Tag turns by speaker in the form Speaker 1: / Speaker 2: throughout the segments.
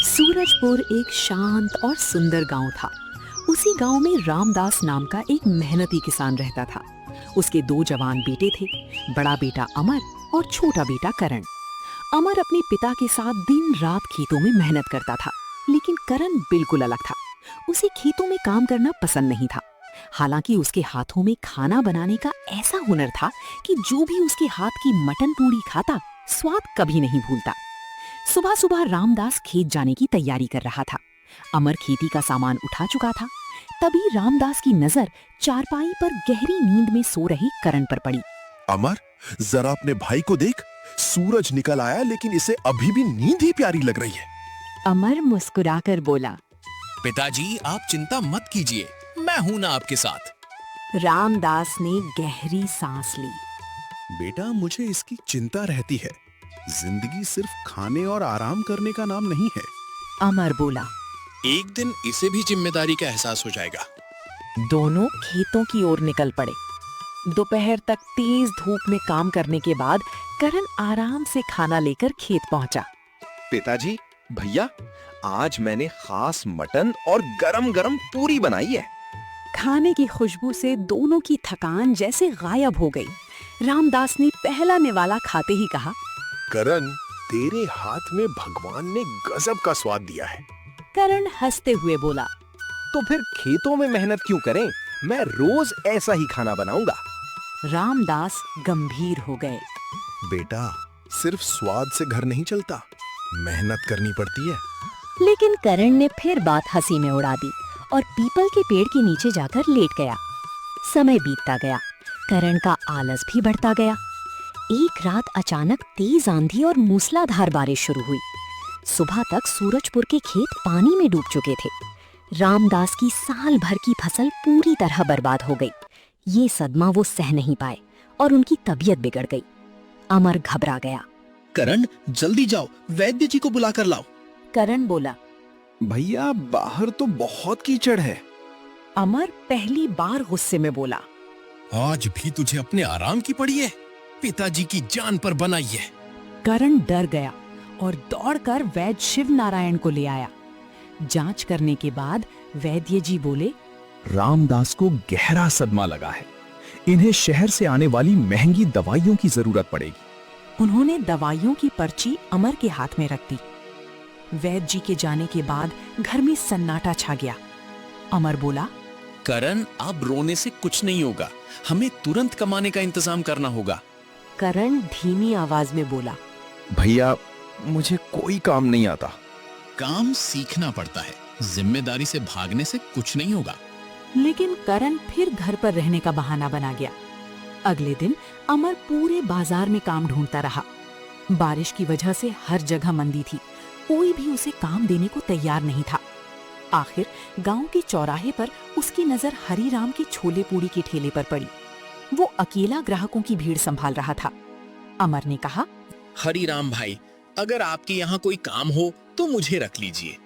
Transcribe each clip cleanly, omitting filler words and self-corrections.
Speaker 1: सूरजपुर एक शांत और सुंदर गांव था। उसी गांव में रामदास नाम का एक मेहनती किसान रहता था। उसके दो जवान बेटे थे, बड़ा बेटा अमर और छोटा बेटा करण। अमर अपने पिता के साथ दिन रात खेतों में मेहनत करता था, लेकिन करण बिल्कुल अलग था। उसे खेतों में काम करना पसंद नहीं था। हालांकि उसके हाथों में खाना बनाने का ऐसा हुनर था कि जो भी उसके हाथ की मटन पूड़ी खाता, स्वाद कभी नहीं भूलता। सुबह सुबह रामदास खेत जाने की तैयारी कर रहा था। अमर खेती का सामान उठा चुका था। तभी रामदास की नजर चारपाई पर गहरी नींद में सो रहे करण पर पड़ी।
Speaker 2: अमर, जरा अपने भाई को देख। सूरज निकल आया लेकिन इसे अभी भी नींद ही प्यारी लग रही है।
Speaker 1: अमर मुस्कुराकर बोला।
Speaker 3: पिताजी, आप चिंता मत कीजिए, मैं हूं ना आपके साथ।
Speaker 1: रामदास ने गहरी सांस ली।
Speaker 2: बेटा, मुझे इसकी चिंता रहती है। जिंदगी सिर्फ खाने और आराम करने का नाम नहीं है।
Speaker 1: अमर बोला।
Speaker 3: एक दिन इसे भी जिम्मेदारी का एहसास हो जाएगा।
Speaker 1: दोनों खेतों की ओर निकल पड़े। दोपहर तक तेज धूप में काम करने के बाद करण आराम से खाना लेकर खेत पहुंचा।
Speaker 4: पिताजी, भैया, आज मैंने खास मटन और गरम गरम पूरी बनाई है।
Speaker 1: खाने की खुशबू से दोनों की थकान जैसे गायब हो गई। रामदास ने पहला निवाला खाते ही कहा।
Speaker 2: करण, तेरे हाथ में भगवान ने गजब का स्वाद दिया है।
Speaker 1: करण हंसते हुए बोला।
Speaker 4: तो फिर खेतों में मेहनत क्यों करें? मैं रोज ऐसा ही खाना बनाऊंगा।
Speaker 1: रामदास गंभीर हो गए।
Speaker 2: बेटा, सिर्फ स्वाद से घर नहीं चलता, मेहनत करनी पड़ती है।
Speaker 1: लेकिन करण ने फिर बात हंसी में उड़ा दी और पीपल के पेड़ के नीचे जाकर लेट गया। समय बीतता गया, करण का आलस भी बढ़ता गया। एक रात अचानक तेज आंधी और मूसलाधार बारिश शुरू हुई। सुबह तक सूरजपुर के खेत पानी में डूब चुके थे। रामदास की साल भर की फसल पूरी तरह बर्बाद हो गई। ये सदमा वो सह नहीं पाए और उनकी तबीयत बिगड़ गई। अमर घबरा गया।
Speaker 3: करण, जल्दी जाओ, वैद्य जी को बुला कर लाओ।
Speaker 1: करण बोला।
Speaker 4: भैया, बाहर तो बहुत कीचड़ है।
Speaker 1: अमर पहली बार गुस्से में बोला।
Speaker 3: आज भी तुझे अपने आराम की पड़ी है, पिताजी की जान पर बनाई है।
Speaker 1: करण डर गया और दौड़कर वैद्य शिव नारायण को ले आया। जांच करने के बाद वैद्य जी बोले।
Speaker 5: रामदास को गहरा सदमा लगा है। इन्हें शहर से आने वाली महंगी दवाइयों की जरूरत पड़ेगी।
Speaker 1: उन्होंने दवाइयों की पर्ची अमर के हाथ में रख दी। वैद्य जी के जाने के बाद घर में सन्नाटा छा गया। अमर बोला।
Speaker 3: करण, अब रोने से कुछ नहीं होगा, हमें तुरंत कमाने का इंतजाम करना होगा।
Speaker 1: करण धीमी आवाज में बोला।
Speaker 4: भैया, मुझे कोई काम नहीं आता।
Speaker 3: काम सीखना पड़ता है, जिम्मेदारी से भागने से कुछ नहीं होगा।
Speaker 1: लेकिन करण फिर घर पर रहने का बहाना बना गया। अगले दिन अमर पूरे बाजार में काम ढूंढता रहा। बारिश की वजह से हर जगह मंदी थी, कोई भी उसे काम देने को तैयार नहीं था। आखिर गांव के चौराहे पर उसकी नजर हरिराम के छोले पूड़ी के ठेले पर पड़ी। वो अकेला ग्राहकों की भीड़ संभाल रहा था। अमर ने कहा।
Speaker 3: हरिराम भाई, अगर आपके यहाँ कोई काम हो तो मुझे रख लीजिए।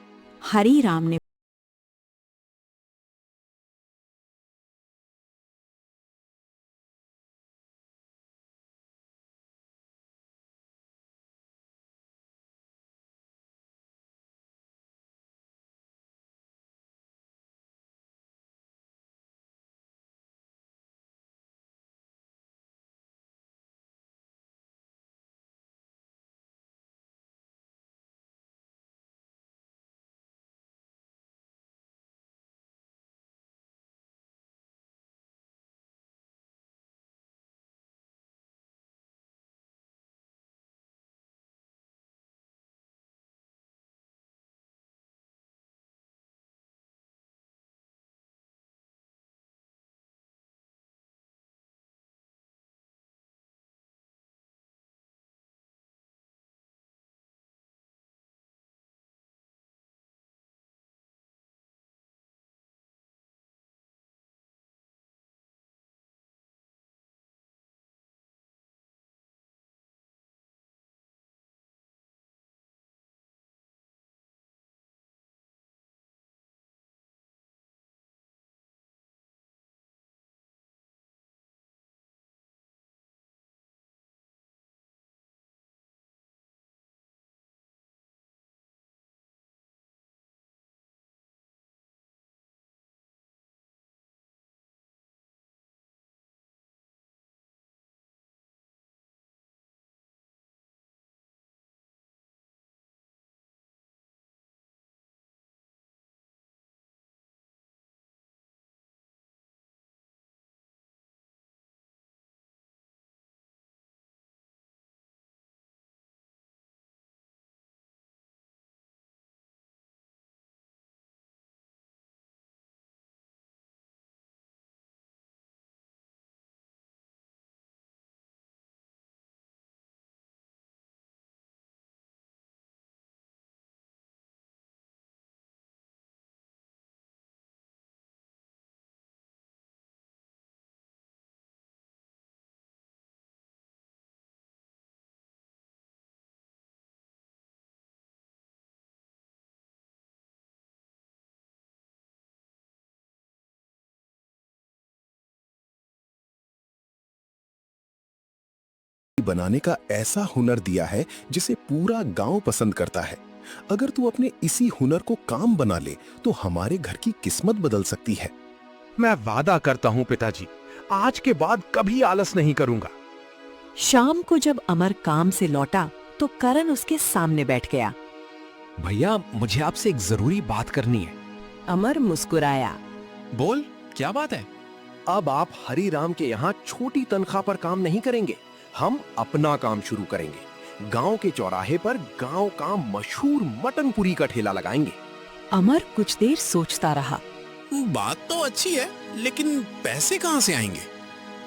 Speaker 1: हरिराम ने
Speaker 2: बनाने का ऐसा हुनर दिया है जिसे पूरा गांव पसंद करता है। अगर तू अपने इसी हुनर को काम बना ले तो हमारे घर की किस्मत बदल सकती है।
Speaker 5: मैं वादा करता हूँ पिताजी, आज के बाद कभी आलस नहीं करूंगा।
Speaker 1: शाम को जब अमर काम से लौटा तो करण उसके सामने बैठ गया।
Speaker 5: भैया, मुझे आपसे एक जरूरी बात करनी है।
Speaker 1: अमर मुस्कुराया।
Speaker 3: बोल, क्या बात है?
Speaker 4: अब आप हरिराम के यहाँ छोटी तनख्वाह पर काम नहीं करेंगे, हम अपना काम शुरू करेंगे। गांव के चौराहे पर गांव का मशहूर मटन पूरी का ठेला लगाएंगे।
Speaker 1: अमर कुछ देर सोचता रहा।
Speaker 3: बात तो अच्छी है, लेकिन पैसे कहाँ से आएंगे?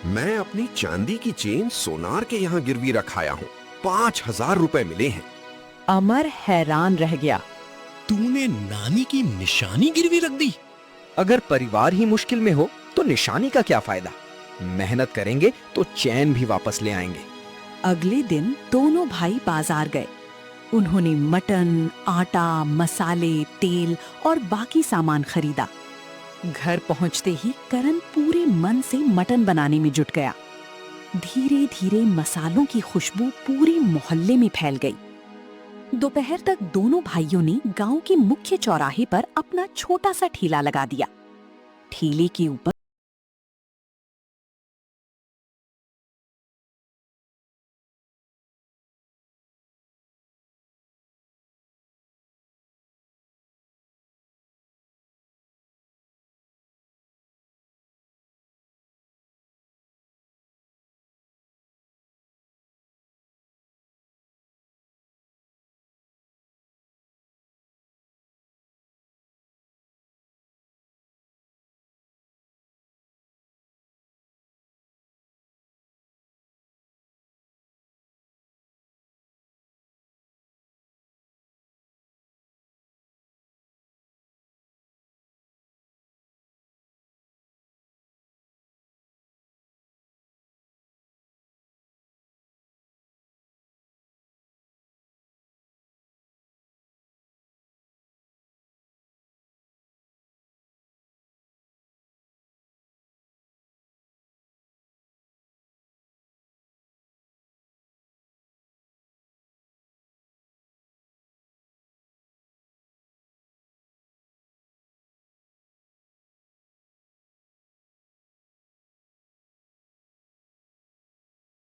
Speaker 4: मैं अपनी चांदी की चेन सोनार के यहाँ गिरवी रखाया हूँ, 5,000 रुपए मिले हैं।
Speaker 1: अमर हैरान रह गया।
Speaker 3: तूने नानी की निशानी गिरवी रख दी?
Speaker 6: अगर परिवार ही मुश्किल में हो तो निशानी का क्या फायदा? मेहनत करेंगे तो चैन भी वापस ले आएंगे।
Speaker 1: अगले दिन दोनों भाई बाजार गए। उन्होंने मटन, आटा, मसाले, तेल और बाकी सामान खरीदा। घर पहुंचते ही करण पूरे मन से मटन बनाने में जुट गया। धीरे धीरे मसालों की खुशबू पूरे मोहल्ले में फैल गई। दोपहर तक दोनों भाइयों ने गांव के मुख्य चौराहे पर अपना छोटा सा ठेला लगा दिया। ठेले के ऊपर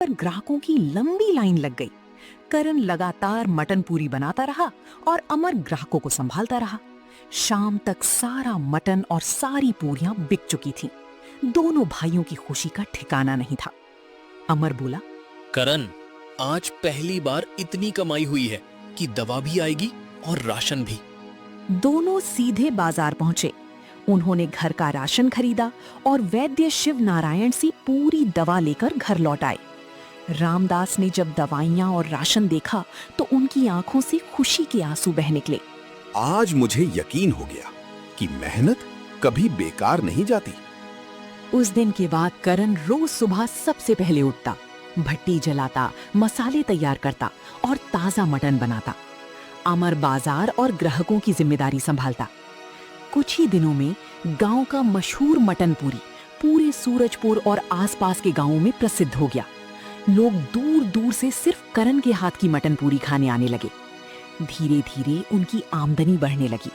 Speaker 1: ग्राहकों की लंबी लाइन लग गई। करण लगातार मटन पूरी बनाता रहा और अमर ग्राहकों को संभालता रहा। शाम तक सारा मटन और सारी पूरियां बिक चुकी थीं। दोनों भाइयों की खुशी का ठिकाना नहीं था। अमर बोला,
Speaker 3: करण, आज पहली बार इतनी कमाई हुई है कि दवा भी आएगी और राशन भी।
Speaker 1: दोनों सीधे बाजार पहुंचे। उन्होंने घर का राशन खरीदा और वैद्य शिव नारायण से पूरी दवा लेकर घर लौट आए। रामदास ने जब दवाइयां और राशन देखा तो उनकी आंखों से खुशी के आंसू बह निकले।
Speaker 2: आज मुझे यकीन हो गया कि मेहनत कभी बेकार नहीं जाती।
Speaker 1: उस दिन के बाद करण रोज सुबह सबसे पहले उठता, भट्टी जलाता, मसाले तैयार करता और ताजा मटन बनाता। अमर बाजार और ग्राहकों की जिम्मेदारी संभालता। कुछ ही दिनों में गांव का मशहूर मटन पूरी पूरे सूरजपुर और आसपास के गांवों में प्रसिद्ध हो गया। लोग दूर दूर से सिर्फ करण के हाथ की मटन पूरी खाने आने लगे। धीरे धीरे उनकी आमदनी बढ़ने लगी।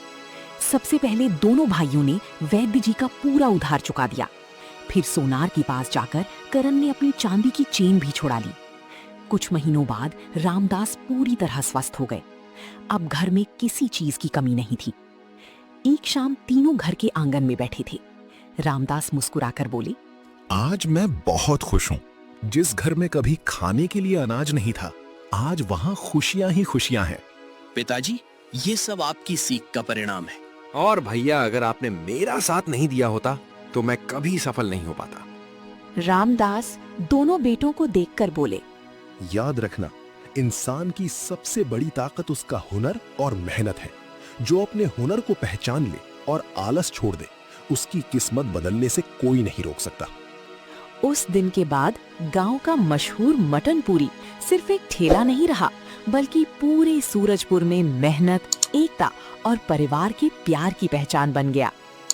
Speaker 1: सबसे पहले दोनों भाइयों ने वैद्य जी का पूरा उधार चुका दिया। फिर सोनार के पास जाकर करण ने अपनी चांदी की चेन भी छुड़ा ली। कुछ महीनों बाद रामदास पूरी तरह स्वस्थ हो गए। अब घर में किसी चीज की कमी नहीं थी। एक शाम तीनों घर के आंगन में बैठे थे। रामदास मुस्कुराकर बोले,
Speaker 2: आज मैं बहुत खुश हूँ। जिस घर में कभी खाने के लिए अनाज नहीं था, आज वहाँ खुशियाँ ही खुशियाँ हैं।
Speaker 3: पिताजी, ये सब आपकी सीख का परिणाम है।
Speaker 4: और भैया, अगर आपने मेरा साथ नहीं दिया होता तो मैं कभी सफल नहीं हो पाता।
Speaker 1: रामदास दोनों बेटों को देखकर बोले,
Speaker 2: याद रखना, इंसान की सबसे बड़ी ताकत उसका हुनर और मेहनत है। जो अपने हुनर को पहचान ले और आलस छोड़ दे, उसकी किस्मत बदलने से कोई नहीं रोक सकता।
Speaker 1: उस दिन के बाद गांव का मशहूर मटन पूरी सिर्फ एक ठेला नहीं रहा, बल्कि पूरे सूरजपुर में मेहनत, एकता और परिवार के प्यार की पहचान बन गया।